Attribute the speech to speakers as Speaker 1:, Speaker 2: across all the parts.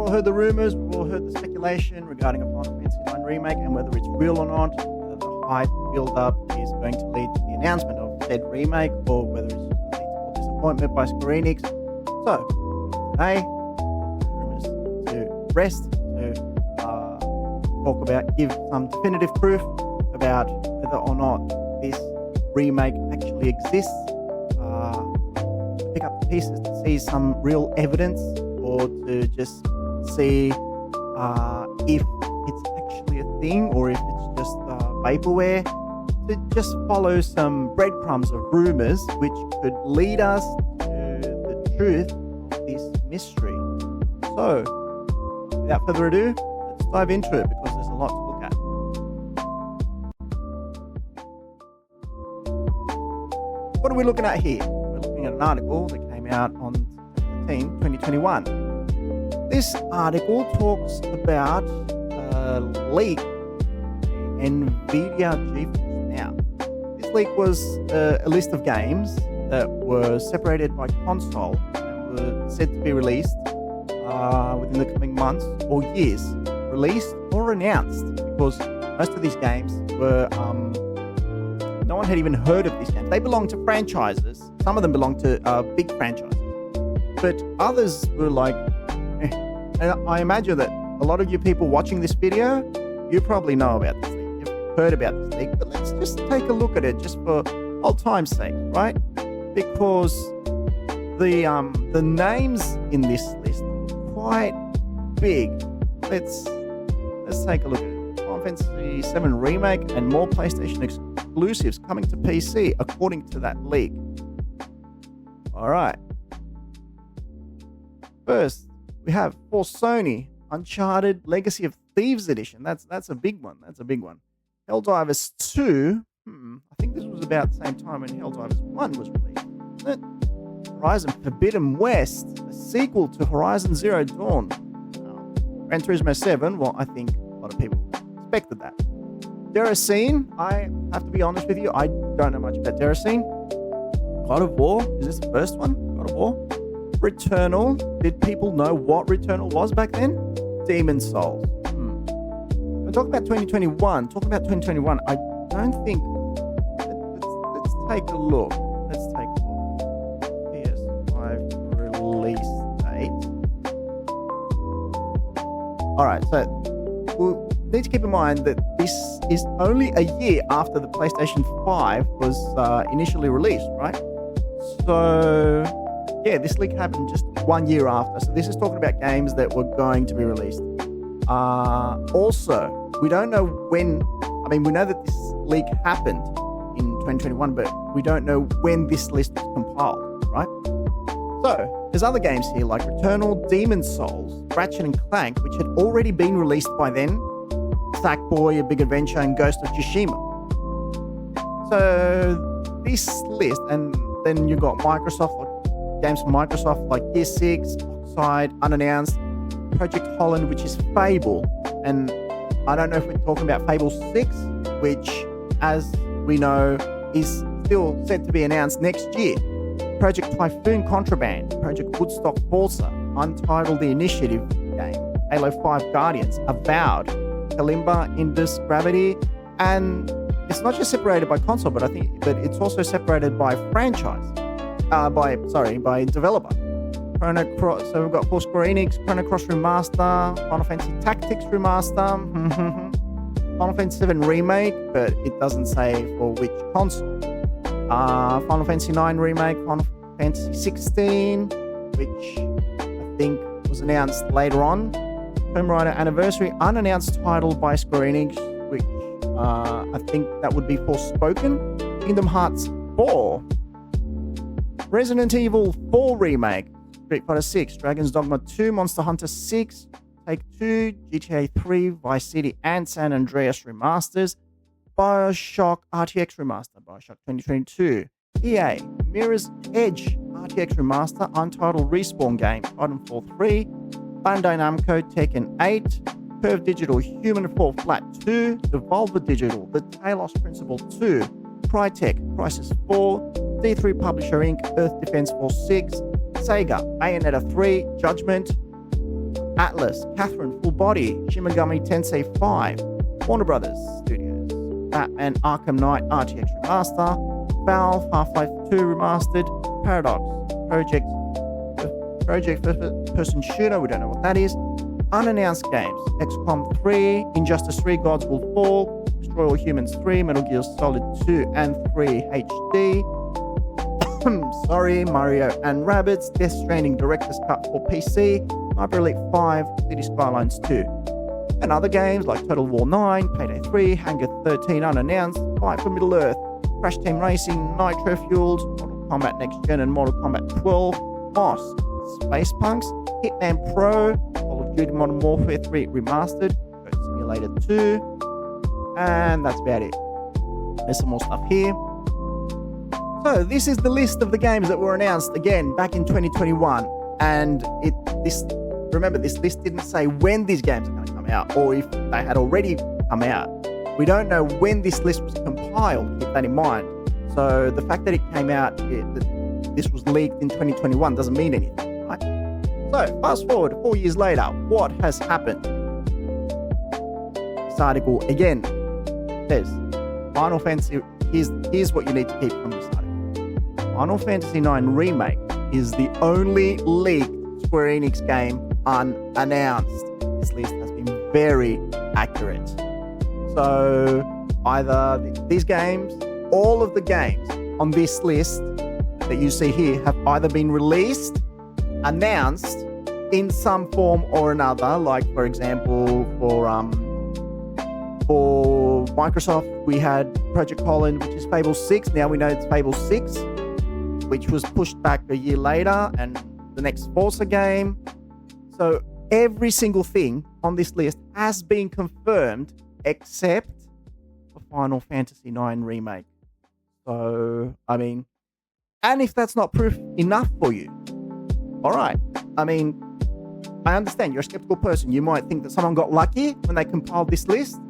Speaker 1: all heard the rumors, we've all heard the speculation regarding a Final Fantasy IX Remake and whether it's real or not, whether the hype build-up is going to lead to the announcement of said remake, or whether it's going to lead to disappointment by Square Enix. So, today, rumors to rest, to talk about, give some definitive proof about whether or not this remake actually exists, pick up the pieces to see some real evidence, or to just see if it's actually a thing or if it's just vaporware, to just follow some breadcrumbs of rumors which could lead us to the truth of this mystery. So, without further ado, let's dive into it because there's a lot to look at. What are we looking at here? We're looking at an article that came out on September 15, 2021. This article talks about a leak in NVIDIA GeForce Now. This leak was a list of games that were separated by console and were said to be released within the coming months or years. Released or announced, because most of these games were no one had even heard of these games. They belong to franchises. Some of them belong to big franchises, but others were like, and I imagine that a lot of you people watching this video, you probably know about this leak. You've heard about this leak, but let's just take a look at it just for old time's sake, right? Because the names in this list are quite big. Let's take a look at it. Final Fantasy VII Remake and more PlayStation exclusives coming to PC, according to that leak. All right. First, we have for Sony, Uncharted Legacy of Thieves Edition. That's a big one. That's a big one. Helldivers 2. I think this was about the same time when Helldivers 1 was released, wasn't it? Horizon Forbidden West, a sequel to Horizon Zero Dawn. Gran Turismo 7. Well, I think a lot of people expected that. Deracine. I have to be honest with you, I don't know much about Deracine. God of War. Is this the first one? God of War. Returnal. Did people know what Returnal was back then? Demon's Souls. Talking about 2021. I don't think. Let's take a look. PS5 release date. All right. So we'll need to keep in mind that this is only a year after the PlayStation 5 was initially released, right? So, yeah, this leak happened just 1 year after. So this is talking about games that were going to be released. Also, we don't know when. I mean, we know that this leak happened in 2021, but we don't know when this list was compiled, right? So, there's other games here like Returnal, Demon's Souls, Ratchet and Clank, which had already been released by then, Sackboy, A Big Adventure, and Ghost of Tsushima. So, this list, and then you got Microsoft, like games from Microsoft like Gear 6, Oxide, Unannounced, Project Holland, which is Fable, and I don't know if we're talking about Fable 6, which, as we know, is still set to be announced next year. Project Typhoon Contraband, Project Woodstock Forza, Untitled The Initiative game, Halo 5 Guardians, Avowed, Kalimba, Indus, Gravity, and it's not just separated by console, but I think that it's also separated by franchise, by developer. Chrono Cross. So we've got for Square Enix, Chrono Cross Remaster, Final Fantasy Tactics Remaster, Final Fantasy VII Remake, but it doesn't say for which console. Final Fantasy IX Remake, Final Fantasy 16, which I think was announced later on. Tomb Raider Anniversary, unannounced title by Square Enix, which I think that would be Forspoken. Kingdom Hearts 4. Resident Evil 4 Remake. Street Fighter 6, Dragon's Dogma 2, Monster Hunter 6, Take-Two, GTA 3, Vice City, and San Andreas remasters, BioShock RTX remaster, BioShock 2022, EA, Mirror's Edge RTX remaster, Untitled Respawn game, Titanfall 3, Bandai Namco, Tekken 8, Curve Digital, Human Fall Flat 2, Devolver Digital, The Talos Principle 2, Crytek, Crysis 4, D3 Publisher Inc., Earth Defense Force 6, Sega, Bayonetta 3, Judgment, Atlas, Catherine, Full Body, Shin Megami Tensei 5, Warner Brothers Studios, Batman Arkham Knight RTX Remaster, Valve Half-Life 2 Remastered, Paradox, Project First Person Shooter, we don't know what that is, unannounced games, XCOM 3, Injustice 3, Gods Will Fall, Destroy All Humans 3, Metal Gear Solid 2 and 3 HD, Mario and Rabbids, Death Stranding Director's Cut for PC, Hyper Elite 5, City Skylines 2. And other games like Total War 9, Payday 3, Hangar 13 unannounced, Fight for Middle-earth, Crash Team Racing, Nitro Fuels, Mortal Kombat Next Gen and Mortal Kombat 12, Moss, Space Punks, Hitman Pro, Call of Duty Modern Warfare 3 Remastered, Goat Simulator 2, and that's about it. There's some more stuff here. So this is the list of the games that were announced again back in 2021, and remember this list didn't say when these games are going to come out or if they had already come out. We don't know when this list was compiled, keep that in mind. So the fact that it came out, that this was leaked in 2021 doesn't mean anything, right? So fast forward 4 years later, what has happened? This article again says Final Fantasy, here's what you need to keep from this article. Final Fantasy IX Remake is the only leaked Square Enix game unannounced. This list has been very accurate. So either these games, all of the games on this list that you see here have either been released, announced in some form or another, like for example for Microsoft we had Project Holland, which is Fable 6. Now we know it's Fable 6, which was pushed back a year later, and the next Forza game. So every single thing on this list has been confirmed except for Final Fantasy IX Remake. So, I mean, and if that's not proof enough for you, all right. I mean, I understand you're a skeptical person. You might think that someone got lucky when they compiled this list.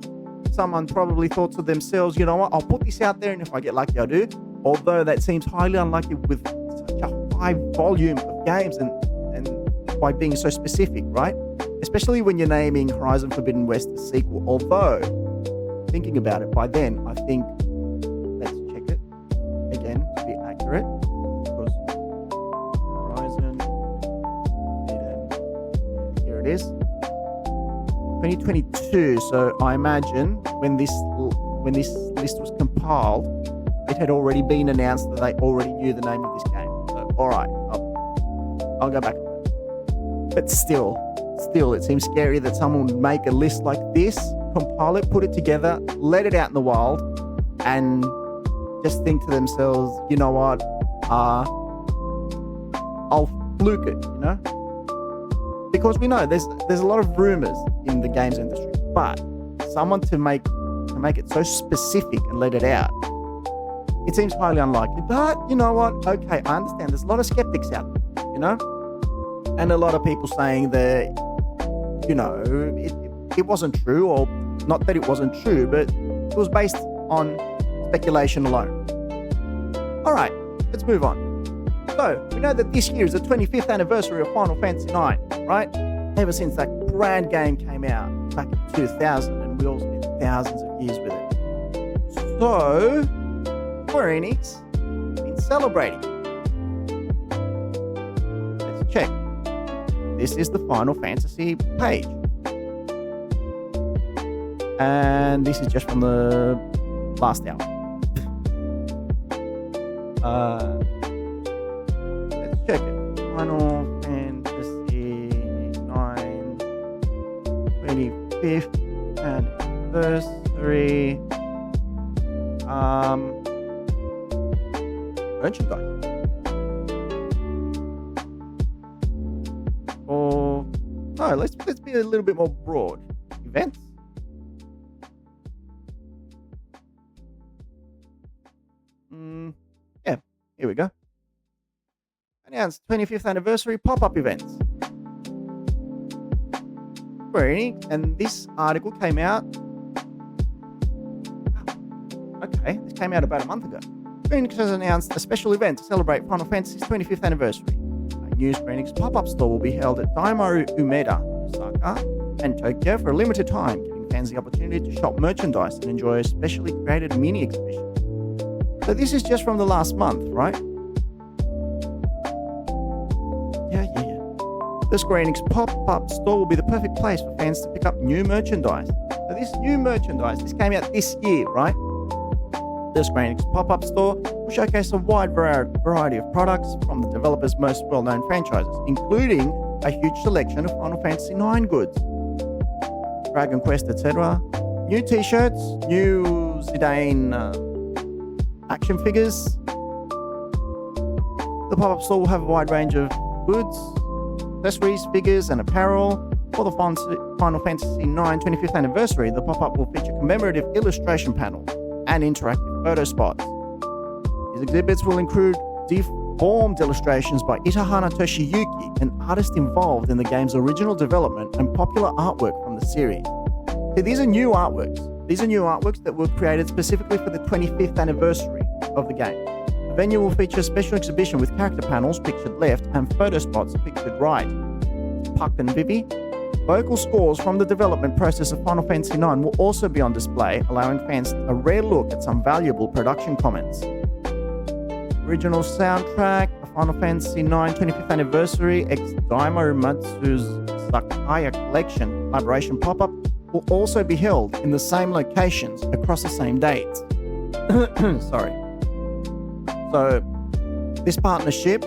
Speaker 1: Someone probably thought to themselves, you know what, I'll put this out there and if I get lucky, I'll do. Although that seems highly unlikely with such a high volume of games and by being so specific, right? Especially when you're naming Horizon Forbidden West a sequel. Although, thinking about it, by then, I think, let's check it again to be accurate. Because Horizon Forbidden, here it is. 2022, so I imagine when this list was compiled, it had already been announced that they already knew the name of this game. So, all right, I'll go back. But still, it seems scary that someone would make a list like this, compile it, put it together, let it out in the wild, and just think to themselves, you know what, I'll fluke it, you know? Because we know there's a lot of rumors in the games industry, but someone to make it so specific and let it out, it seems highly unlikely. But you know what? Okay, I understand. There's a lot of skeptics out there, you know, and a lot of people saying that, you know, it wasn't true, or not that it wasn't true, but it was based on speculation alone. All right, let's move on. So, we know that this year is the 25th anniversary of Final Fantasy IX, right? Ever since that grand game came out back in 2000, and we all spent thousands of years with it. So, Square Enix has been celebrating. Let's check. This is the Final Fantasy page. And this is just from the last hour. Let's check it. Final Fantasy IX 25th anniversary. Merchandise. Or no, let's be a little bit more broad. Events. Yeah, here we go. Announced 25th anniversary pop-up events. Square Enix, and this article came out. Okay, this came out about a month ago. Square Enix has announced a special event to celebrate Final Fantasy's 25th anniversary. A new Square Enix pop-up store will be held at Daimaru Umeda, Osaka and Tokyo for a limited time, giving fans the opportunity to shop merchandise and enjoy a specially created mini exhibition. So this is just from the last month, right? Yeah. The Square Enix pop-up store will be the perfect place for fans to pick up new merchandise. So this new merchandise, this came out this year, right? The Square Enix pop-up store will showcase a wide variety of products from the developer's most well-known franchises, including a huge selection of Final Fantasy IX goods, Dragon Quest, etc. New t-shirts, new Zidane action figures. The pop-up store will have a wide range of goods, accessories, figures, and apparel. For the Final Fantasy IX 25th anniversary, the pop-up will feature commemorative illustration panels and interactive photo spots. These exhibits will include deformed illustrations by Itahana Toshiyuki, an artist involved in the game's original development and popular artwork from the series. See, these are new artworks. These are new artworks that were created specifically for the 25th anniversary of the game. The venue will feature a special exhibition with character panels pictured left and photo spots pictured right. Puck and Vivi. Vocal scores from the development process of Final Fantasy IX will also be on display, allowing fans a rare look at some valuable production comments. Original soundtrack, the Final Fantasy IX 25th Anniversary X Daimyo Matsu's Sakaya Collection collaboration pop-up will also be held in the same locations across the same dates. Sorry. So, this partnership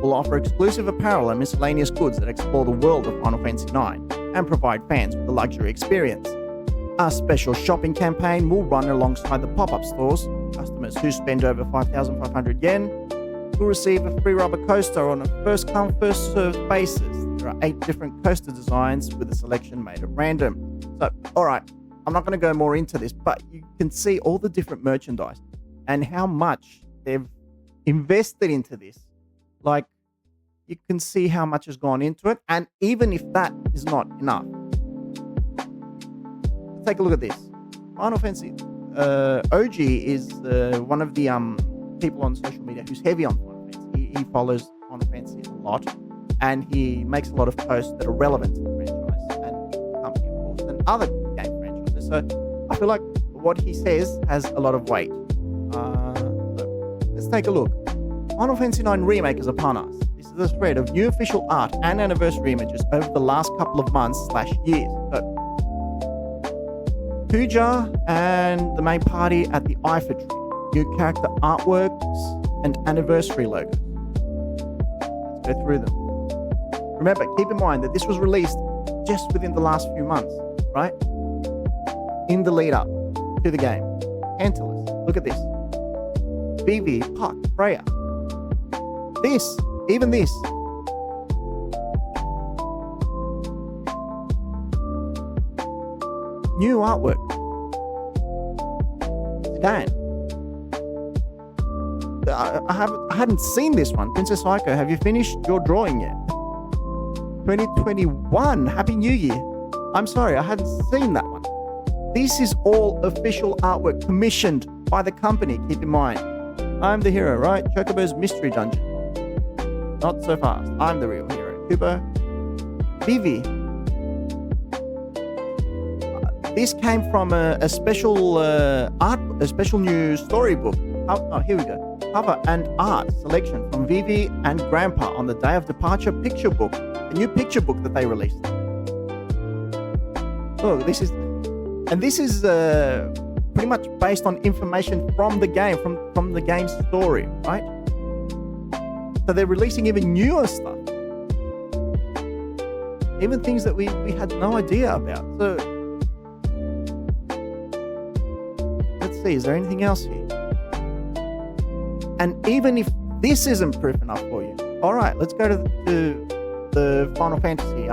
Speaker 1: will offer exclusive apparel and miscellaneous goods that explore the world of Final Fantasy IX and provide fans with a luxury experience. A special shopping campaign will run alongside the pop-up stores. Customers who spend over 5,500 yen will receive a free rubber coaster on a first-come, first-served basis. There are 8 different coaster designs with a selection made at random. So, alright, I'm not going to go more into this, but you can see all the different merchandise and how much they've invested into this. Like, you can see how much has gone into it, and even if that is not enough, let's take a look at this. Final Fantasy OG is one of the people on social media who's heavy on Final Fantasy. He follows Final Fantasy a lot, and he makes a lot of posts that are relevant to the franchise and the company, of course, and other game franchises. So I feel like what he says has a lot of weight. So let's take a look. Final Fantasy IX Remake is upon us. This is a thread of new official art and anniversary images over the last couple of months/years. So, Kuja and the main party at the Eiffel Tree, new character artworks and anniversary logos. Let's go through them. Remember, keep in mind that this was released just within the last few months, right? In the lead up to the game. Antilles, look at this. Vivi, Puck, Freya. Even this. New artwork. Dan. I hadn't seen this one. Princess Aiko, have you finished your drawing yet? 2021. Happy New Year. I'm sorry, I hadn't seen that one. This is all official artwork commissioned by the company, keep in mind. I'm the hero, right? Chocobo's Mystery Dungeon. Not so fast. I'm the real hero. Kubo. Vivi. This came from a special a special new storybook. Oh, here we go. Cover and art selection from Vivi and Grandpa on the Day of Departure picture book. A new picture book that they released. Look, this is pretty much based on information from the game, from the game's story, right? So they're releasing even newer stuff. Even things that we had no idea about. So let's see, is there anything else here? And even if this isn't proof enough for you, all right, let's go to the Final Fantasy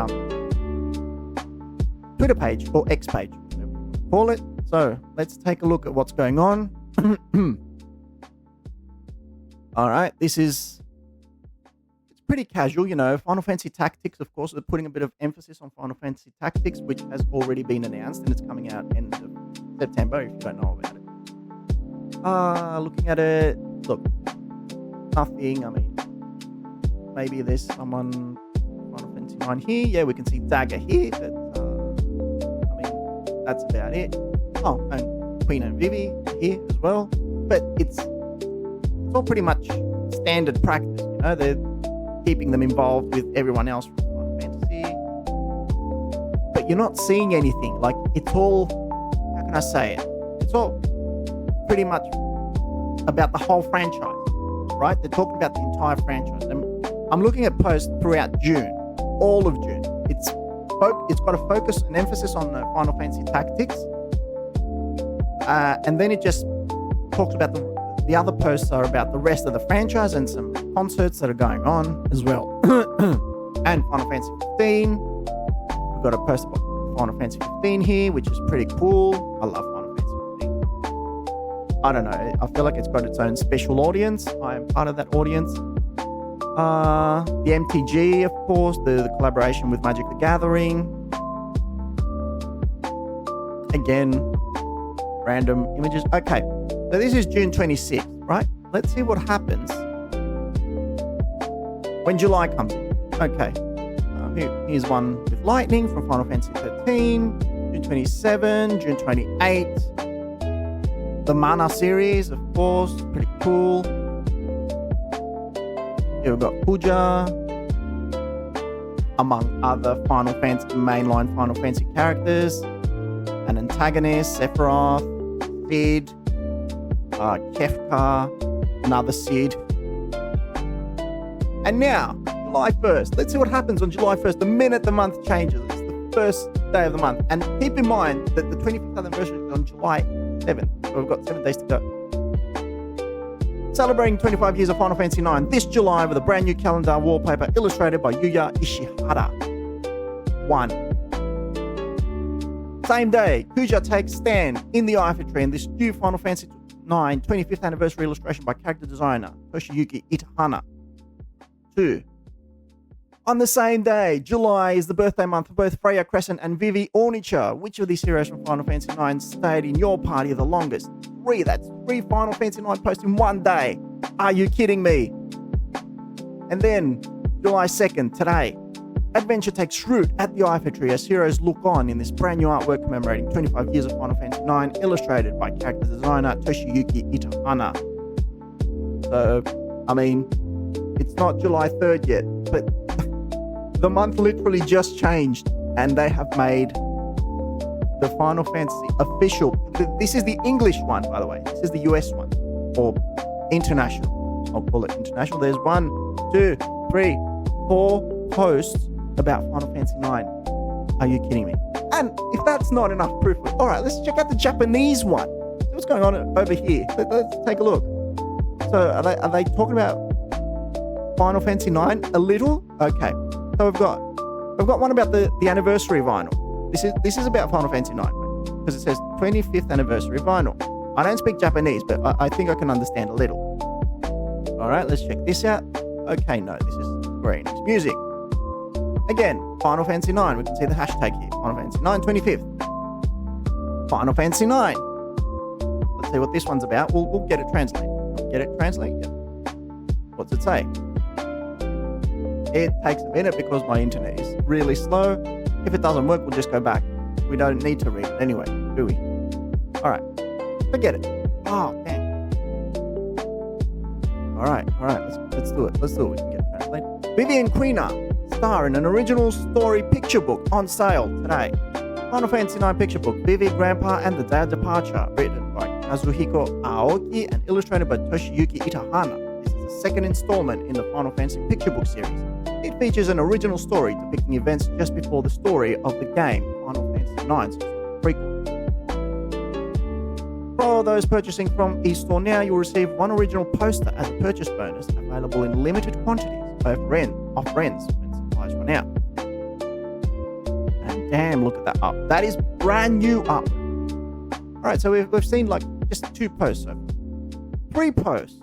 Speaker 1: Twitter page or X page, whatever you call it. So let's take a look at what's going on. All right, it's pretty casual, you know. Final Fantasy Tactics, of course, they're putting a bit of emphasis on Final Fantasy Tactics, which has already been announced and it's coming out end of September, if you don't know about it. Looking at it, look, nothing. I mean, maybe there's someone Final Fantasy IX here. Yeah, we can see Dagger here. that's about it. Oh, and Queen and Vivi here as well. But it's all pretty much standard practice, you know. They're keeping them involved with everyone else from Final Fantasy. But you're not seeing anything. Like, it's all, how can I say it? It's all pretty much about the whole franchise, right? They're talking about the entire franchise. And I'm looking at posts throughout June, all of June. It's got a focus, an emphasis on the Final Fantasy Tactics. And then it just talks about the other posts are about the rest of the franchise and some concerts that are going on as well. And Final Fantasy 15. We've got a post about Final Fantasy 15 here, which is pretty cool. I love Final Fantasy 15. I don't know. I feel like it's got its own special audience. I am part of that audience. The MTG, of course, the collaboration with Magic the Gathering. Again, random images. Okay, so this is June 26th, right? Let's see what happens when July comes in. Okay, here's one with lightning from Final Fantasy 13, June 27, June 28. The Mana series, of course, pretty cool. Here we've got Puja, among other Final Fantasy mainline Final Fantasy characters, an antagonist, Sephiroth, Sid, Kefka, another Sid. And now, July 1st. Let's see what happens on July 1st, the minute the month changes. It's the first day of the month. And keep in mind that the 25th anniversary is on July 7th. So we've got 7 days to go. Celebrating 25 years of Final Fantasy IX this July with a brand new calendar wallpaper illustrated by Yuya Ishihara. 1. Same day, Kuja takes stand in the Eiffel Tree in this new Final Fantasy IX 25th anniversary illustration by character designer Toshiyuki Itahana. 2. On the same day, July is the birthday month for both Freya Crescent and Vivi Ornicha. Which of these heroes from Final Fantasy IX stayed in your party the longest? 3. That's 3 Final Fantasy IX posts in one day. Are you kidding me? And then, July 2nd, today, adventure takes root at the Eiffel Tree as heroes look on in this brand new artwork commemorating 25 years of Final Fantasy IX, illustrated by character designer Toshiyuki Itahana. So, I mean, it's not July 3rd yet, but the month literally just changed and they have made the Final Fantasy official. This is the English one, by the way. This is the US one, or international. I'll call it international. There's 1, 2, 3, 4 posts about Final Fantasy IX. Are you kidding me? And if that's not enough proof, all right, let's check out the Japanese one. See what's going on over here. Let's take a look. So are they talking about Final Fantasy IX a little? Okay. So we've got one about the anniversary vinyl. This is about Final Fantasy IX, because it says 25th anniversary vinyl. I don't speak Japanese, but I think I can understand a little. All right, let's check this out. Okay, no, this is Square Enix music. Again, Final Fantasy IX. We can see the hashtag here. Final Fantasy IX 25th. Final Fantasy IX. Let's see what this one's about. We'll get it translated. Get it translated? Yep. What's it say? It takes a minute because my internet is really slow. If it doesn't work, we'll just go back. We don't need to read it anyway, do we? All right, forget it. Oh, damn. All right, let's do it. We can get it translated. Vivi and Quina star in an original story picture book on sale today. Final Fantasy IX picture book, Vivi, Grandpa, and the Day of Departure, written by Kazuhiko Aoki and illustrated by Toshiyuki Itahana. This is the second installment in the Final Fantasy picture book series. It features an original story depicting events just before the story of the game, Final Fantasy IX, prequel. For those purchasing from eStore now, you'll receive one original poster as a purchase bonus, available in limited quantities, off rents when supplies run out. And damn, look at that up. That is brand new up. Alright, so we've seen like just 2 posts so far. 3 posts.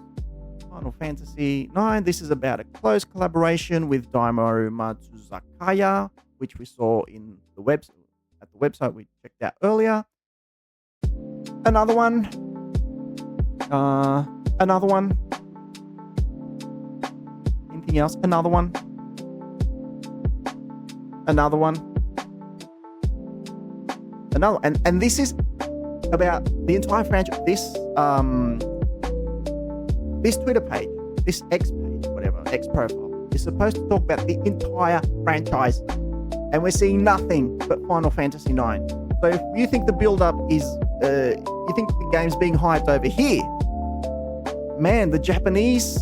Speaker 1: Final Fantasy IX. This is about a close collaboration with Daimaru Matsuzakaya, which we saw in the website we checked out earlier. Another one. Anything else? Another one. another, and this is about the entire franchise. This Twitter page, this X page, whatever, X profile, is supposed to talk about the entire franchise, and we're seeing nothing but Final Fantasy IX. So if you think the build-up is, you think the game's being hyped over here, man, the Japanese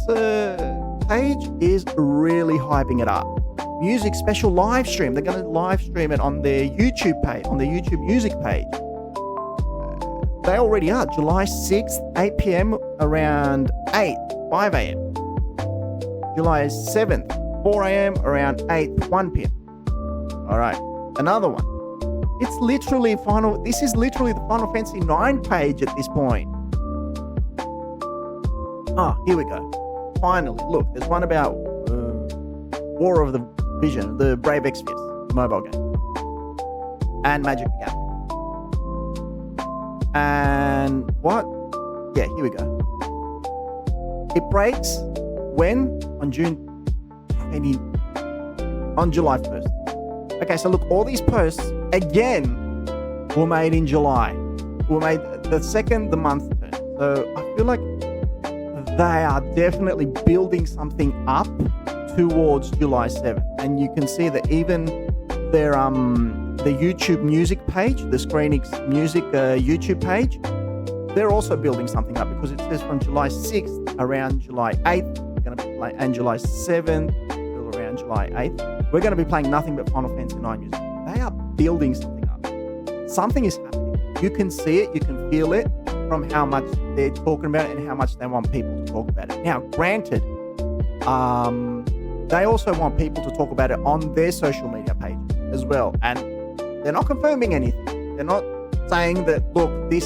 Speaker 1: page is really hyping it up. Music special live stream. They're going to live stream it on their YouTube page, on their YouTube music page. They already are. July 6th, 8 p.m. around 5 a.m. July 7th, 4 a.m. around 1 p.m. All right. Another one. This is literally the Final Fantasy IX page at this point. Here we go. Finally, look, there's one about War of the Vision, the Brave Exvius, the mobile game, and Magic the Gathering. And what? Yeah, here we go. It breaks when? On July 1st. Okay, so look, all these posts, again, were made in July. Were made the second the month turned. So I feel like they are definitely building something up towards July 7th. And you can see that even their the YouTube music page, the Square Enix music YouTube page, they're also building something up, because it says from July 6th around July 8th, we're going to be playing, and July 7th till around July 8th, we're going to be playing nothing but Final Fantasy IX music. They are building something up. Something is happening. You can see it, you can feel it from how much they're talking about it and how much they want people to talk about it. Now, granted, they also want people to talk about it on their social media page as well. And they're not confirming anything. They're not saying that, look, this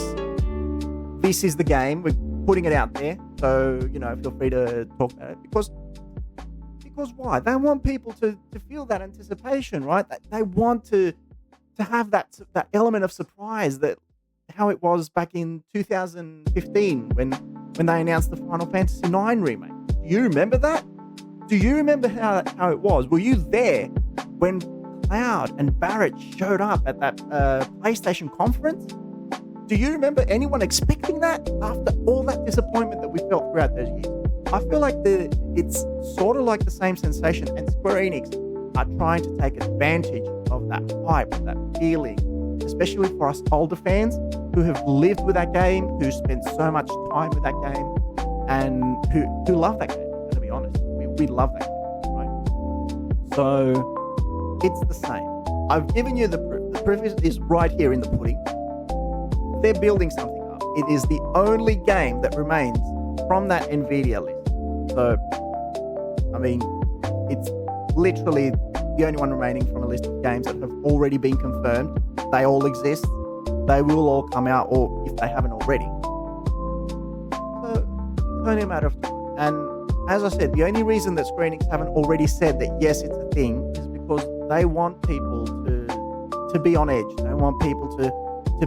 Speaker 1: is the game. We're putting it out there. So, feel free to talk about it. Because why? They want people to feel that anticipation, right? They want to have that element of surprise, that how it was back in 2015 when they announced the Final Fantasy IX Remake. Do you remember that? Do you remember how it was? Were you there when Cloud and Barrett showed up at that PlayStation conference? Do you remember anyone expecting that after all that disappointment that we felt throughout those years? I feel like it's sort of like the same sensation, and Square Enix are trying to take advantage of that hype, that feeling, especially for us older fans who have lived with that game, who spent so much time with that game, and who love that game, to be honest. We love that game, right? So it's the same. I've given you the proof. The proof is right here in the pudding. They're building something up. It is the only game that remains from that Nvidia list. So, I mean, it's literally the only one remaining from a list of games that have already been confirmed. They all exist. They will all come out, or if they haven't already. So, it's only a matter of time. And as I said, the only reason that Square Enix haven't already said that yes, it's a thing, is because they want people to be on edge. They want people to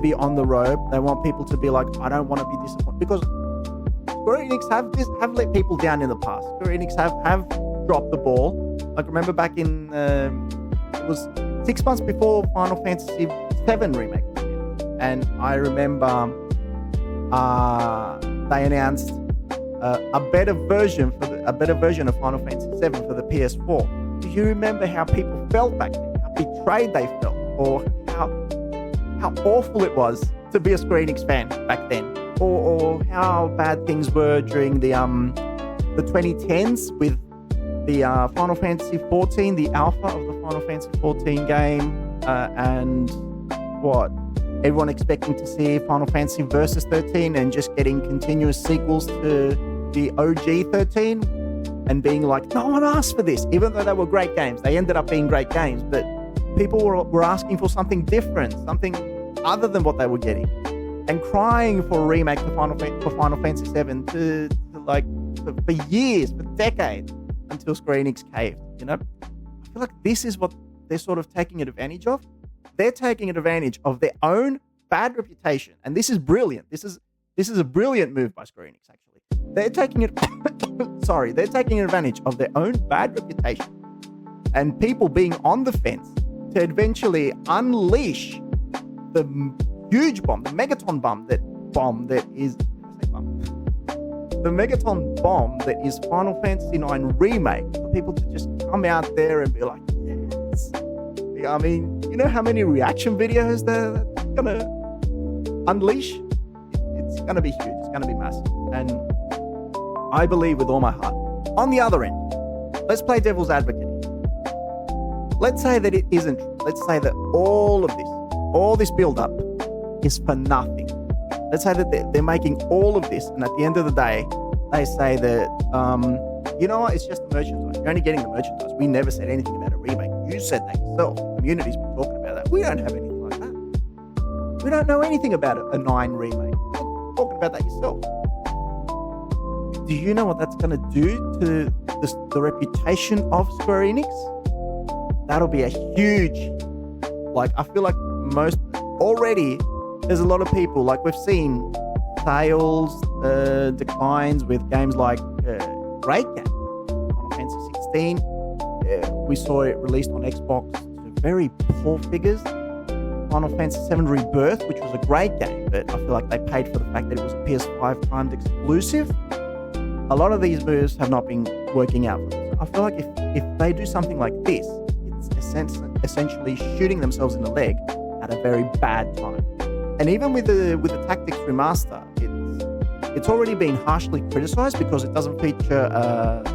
Speaker 1: be on the rope. They want people to be like, I don't want to be disappointed. Because Square Enix have let people down in the past. Square Enix have dropped the ball. Like, remember back in, it was 6 months before Final Fantasy VII Remake. And I remember they announced a better version of Final Fantasy VII for the PS4. Do you remember how people felt back then? How betrayed they felt, or how awful it was to be a Square Enix fan back then, or how bad things were during the 2010s with the Final Fantasy 14, the alpha of the Final Fantasy 14 game, and what? Everyone expecting to see Final Fantasy Versus 13 and just getting continuous sequels to the OG 13 and being like, no one asked for this, even though they were great games. They ended up being great games, but people were asking for something different, something other than what they were getting, and crying for a remake for Final Fantasy 7 for years, for decades, until Square Enix caved. I feel like this is what they're sort of taking advantage of. They're taking advantage of their own bad reputation, and this is brilliant. This is a brilliant move by Square Enix. Actually, they're taking advantage of their own bad reputation and people being on the fence to eventually unleash the huge bomb, the megaton bomb that is the megaton bomb that is Final Fantasy IX Remake, for people to just come out there and be like, yes. I mean, you know how many reaction videos they're gonna unleash? It's gonna be huge. It's gonna be massive. And I believe with all my heart. On the other end, let's play devil's advocate. Let's say that it isn't true. Let's say that all this build-up is for nothing. Let's say that they're making all of this, and at the end of the day, they say that, you know what, it's just the merchandise. You're only getting the merchandise. We never said anything about a remake. You said that yourself. The community's been talking about that. We don't have anything like that. We don't know anything about a 9 remake. You're talking about that yourself. Do you know what that's going to do to the reputation of Square Enix? That'll be a huge, I feel like already there's a lot of people, we've seen sales declines with games like great games, Final Fantasy 16. We saw it released on Xbox to very poor figures. Final Fantasy VII Rebirth, which was a great game, but I feel like they paid for the fact that it was a PS5 timed exclusive. A lot of these moves have not been working out for them. I feel like if they do something like this, it's essentially shooting themselves in the leg at a very bad time. And even with the Tactics remaster, it's already been harshly criticized because it doesn't feature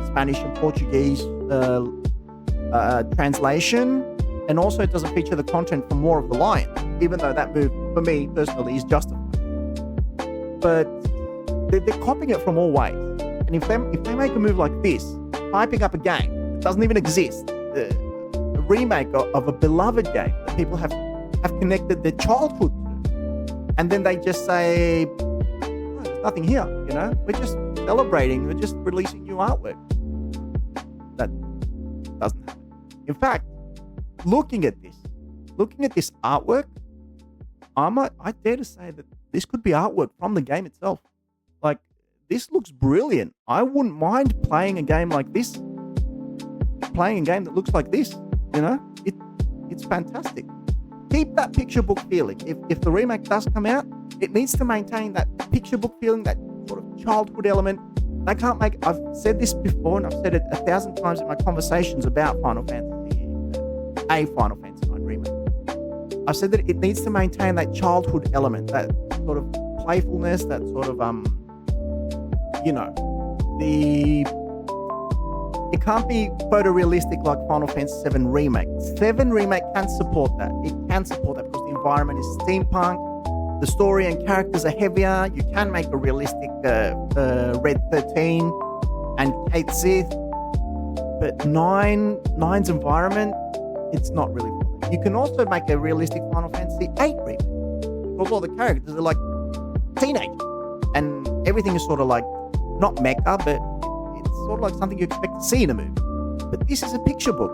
Speaker 1: Spanish and Portuguese translation, and also it doesn't feature the content from War of the Lion, even though that move, for me personally, is justified. But they're copying it from all ways. And if they make a move like this, hyping up a game that doesn't even exist, a remake of a beloved game that people have connected their childhood to, and then they just say, oh, there's nothing here, we're just celebrating, we're just releasing new artwork. That doesn't happen. In fact, looking at this artwork, I dare to say that this could be artwork from the game itself. This looks brilliant. I wouldn't mind playing a game like this. Playing a game that looks like this, it's fantastic. Keep that picture book feeling. If the remake does come out, it needs to maintain that picture book feeling, that sort of childhood element. They can't make. I've said this before, and I've said it 1,000 times in my conversations about Final Fantasy IX Remake. I've said that it needs to maintain that childhood element, that sort of playfulness, that sort of it can't be photorealistic like Final Fantasy VII Remake. 7 Remake can support that. It can support that because the environment is steampunk, the story and characters are heavier. You can make a realistic Red 13 and Kate Sith, but 9's environment, it's not really fun. You can also make a realistic Final Fantasy VIII Remake because all the characters are like teenagers and everything is sort of like not mecha, but it's sort of like something you expect to see in a movie. But this is a picture book.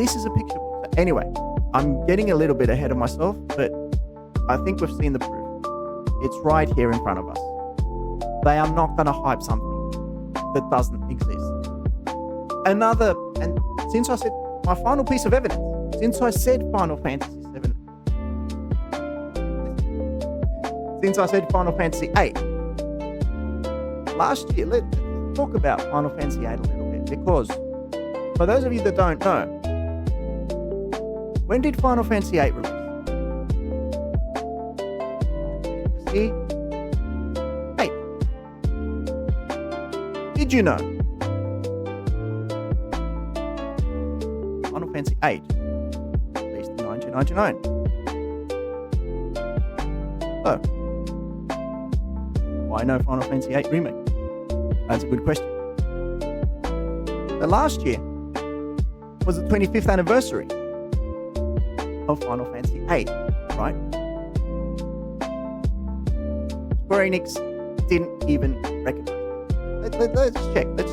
Speaker 1: So anyway, I'm getting a little bit ahead of myself, but I think we've seen the proof. It's right here in front of us. They are not going to hype something that doesn't exist. And since I said my final piece of evidence, since I said Final Fantasy VII, since I said Final Fantasy VIII, last year, let's talk about Final Fantasy VIII a little bit, because for those of you that don't know, when did Final Fantasy VIII release? See? 8. Did you know Final Fantasy VIII released in 1999? So, why no Final Fantasy VIII Remake? That's a good question. The last year was the 25th anniversary of Final Fantasy VIII, right? Square Enix didn't even recognize it. Let's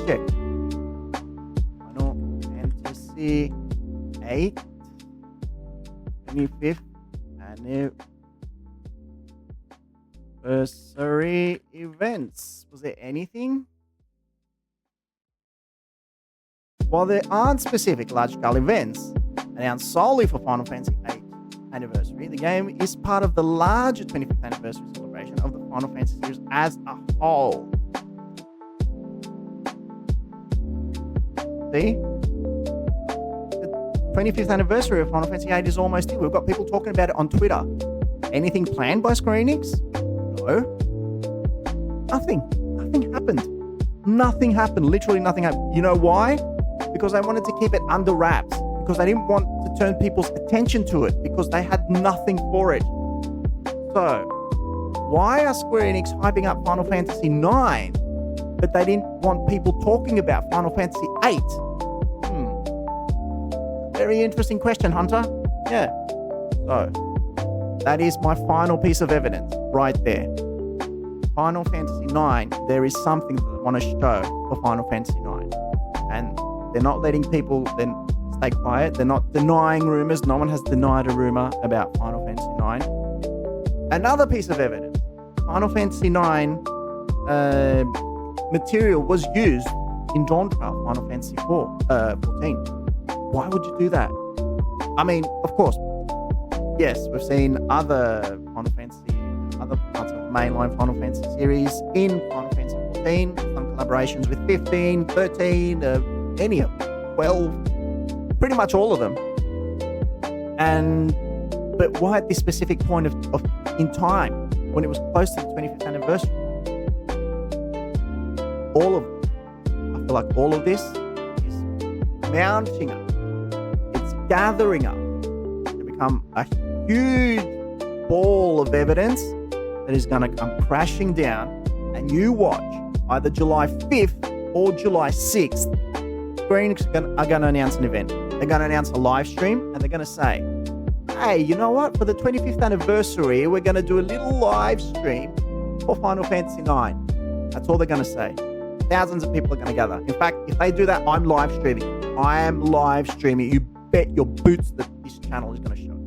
Speaker 1: check. Final Fantasy VIII 25th anniversary events. Was there anything? While there aren't specific large-scale events announced solely for Final Fantasy VIII anniversary. The game is part of the larger 25th anniversary celebration of the Final Fantasy series as a whole. See? The 25th anniversary of Final Fantasy VIII is almost here. We've got people talking about it on Twitter. Anything planned by Square Enix? No. Nothing. Nothing happened. Nothing happened. Literally nothing happened. You know why? Because they wanted to keep it under wraps. Because they didn't want to turn people's attention to it. Because they had nothing for it. So, why are Square Enix hyping up Final Fantasy IX, but they didn't want people talking about Final Fantasy VIII? Very interesting question, Hunter. Yeah. So, that is my final piece of evidence right there. Final Fantasy IX, there is something that I want to show for Final Fantasy IX. And they're not letting people then stay quiet. They're not denying rumors. No one has denied a rumor about Final Fantasy IX. Another piece of evidence. Final Fantasy IX material was used in Dawn Trail, Final Fantasy 14. Why would you do that? I mean, of course, yes, we've seen other parts of the mainline Final Fantasy series in Final Fantasy 14, some collaborations with 15, 13, any of them, 12, pretty much all of them. But why at this specific point in time, when it was close to the 25th anniversary? All of them. I feel like all of this is mounting up. It's gathering up to become a huge ball of evidence that is going to come crashing down, and you watch either July 5th or July 6th, Square Enix are going to announce an event. They're going to announce a live stream, and they're going to say, hey, you know what? For the 25th anniversary, we're going to do a little live stream for Final Fantasy IX. That's all they're going to say. Thousands of people are going to gather. In fact, if they do that, I'm live streaming. I am live streaming. You bet your boots that this channel is going to show.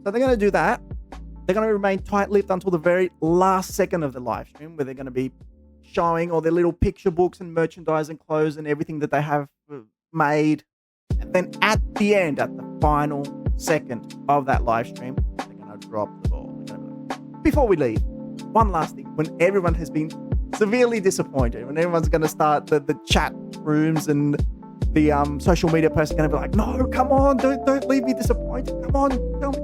Speaker 1: So they're going to do that. They're going to remain tight-lipped until the very last second of the live stream, where they're going to be showing all their little picture books and merchandise and clothes and everything that they have made. And then at the end, at the final second of that live stream, they're going to drop the ball. Before we leave, one last thing. When everyone has been severely disappointed, when everyone's going to start the chat rooms and the social media posts are going to be like, no, come on, don't leave me disappointed. Come on, tell me.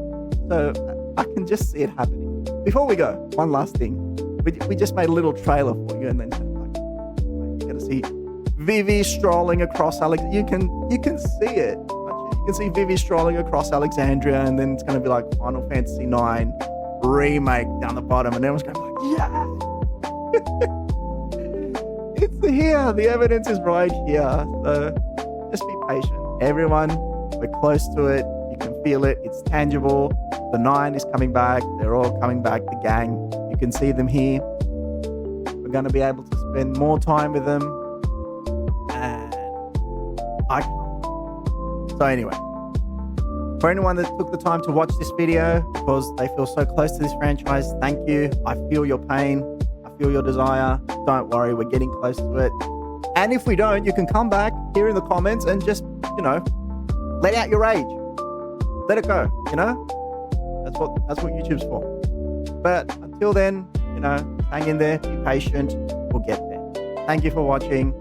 Speaker 1: So I can just see it happening. Before we go, one last thing. We just made a little trailer for you, and then you're going to see Vivi strolling across Alex. You can see it. You can see Vivi strolling across Alexandria, and then it's going to be like Final Fantasy IX Remake down the bottom, and everyone's going to be like, yeah. It's here. The evidence is right here. So just be patient. Everyone, we're close to it. You can feel it. It's tangible. The 9 is coming back. They're all coming back. The gang. You can see them here. We're going to be able to spend more time with them. And so anyway, for anyone that took the time to watch this video because they feel so close to this franchise, thank you. I feel your pain. Feel your desire. Don't worry, we're getting close to it. And if we don't, you can come back here in the comments and just, let out your rage. Let it go, That's what YouTube's for. But until then, hang in there, be patient, we'll get there. Thank you for watching.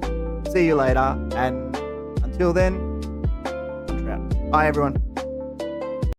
Speaker 1: See you later. And until then, bye everyone.